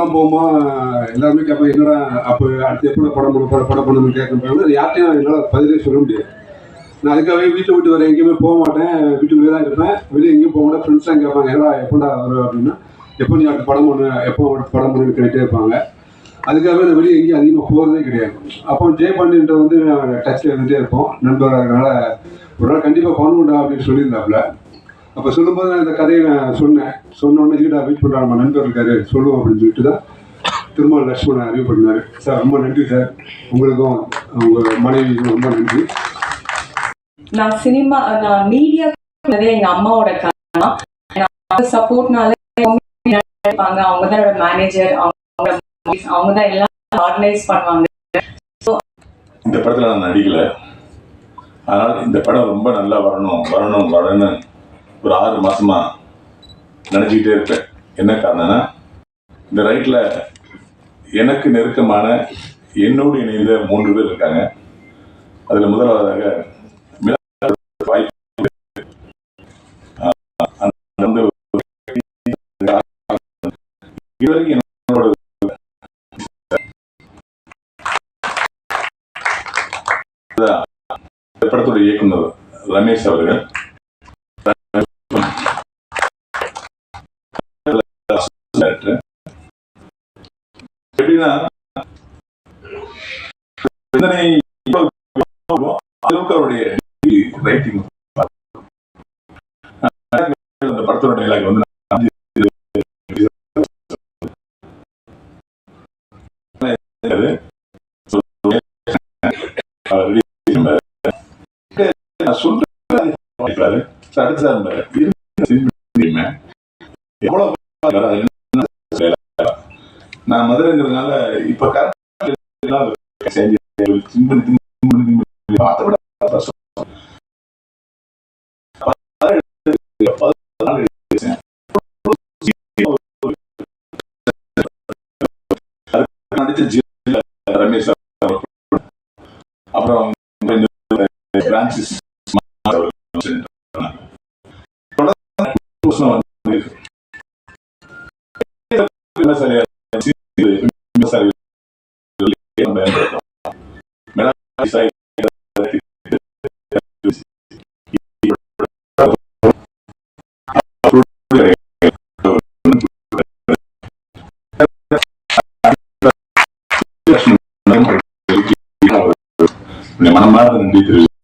படம்லாம் போகும்போது எல்லாருமே கேட்பாங்க, என்னடா அப்போ அடுத்து எப்படி படம் பண்ணணும்னு கேட்குறாங்க. அது யார்ட்டையும் என்னால் பதிலே சொல்ல முடியாது. நான் அதுக்காகவே வீட்டை விட்டு வர எங்கேயுமே போக மாட்டேன், வீட்டுக்குள்ளே தான் இருப்பேன், வெளியே எங்கேயும் போக மாட்டேன். ஃப்ரெண்ட்ஸ்லாம் கேட்பாங்க, ஏடா எப்படா வரும் அப்படின்னா, எப்போ நீ அடுத்த படம் பண்ணு, எப்போ அடுத்த படம் பண்ணுன்னு கேட்டே இருப்பாங்க. அதுக்காகவே நான் வெளியே எங்கேயும் அதிகமாக போகிறதே கிடையாது. அப்போ ஜெயபாண்டியன்ட்ட வந்து டச்சில் இருந்துகிட்டே இருப்போம், நண்பராக இருக்கனால. ஒரு நாள் கண்டிப்பாக பண்ணணும்டா அப்படின்னு சொல்லியிருந்தாப்புல. அப்போ சொல்லும்போது நான் இந்த கதையை நான் சொன்னோடனே வீட்டை வெயிட் பண்ணுறா, நம்ம நண்பர் இருக்காரு சொல்லுவோம் அப்படின்னு சொல்லிட்டு தான் திருமல் லட்சுமணன் அறிவு பண்ணார். சார் ரொம்ப நன்றி சார், உங்களுக்கும் உங்கள் மனைவிக்கும் ரொம்ப நன்றி. நான் மீடியா எங்கள் அம்மாவோட கதை சப்போர்ட்னால இருப்பாங்க. அவங்க தான் என்னோட மேனேஜர், அவங்க தான் எல்லாம் ஆர்கனைஸ் பண்ணுவாங்க. இந்த படத்தில் நான் நடிக்கலை, ஆனால் இந்த படம் ரொம்ப நல்லா வரணும்னு ஒரு 6 மாசமா நினச்சிக்கிட்டே இருப்பேன். என்ன காரணம்னா, இந்த ரைட்டில் எனக்கு நெருக்கமான என்னோடு இணைந்த 3 பேர் இருக்காங்க. அதில் முதலாவதாக வாய்ப்பு இதுவரைக்கும் என்னோட படத்துடைய இயக்குனர் ரமேஷ் அவர்கள், எப்படின்னா அவருடைய ரைட்டிங் அந்த படத்தோட டைலாக் வந்து நான் மதுரைங்கிறதுனால இப்ப ரமேஷ் அப்புறம் பிரான்சிஸ் மனமார்ந்த நன்றி தெரிவித்து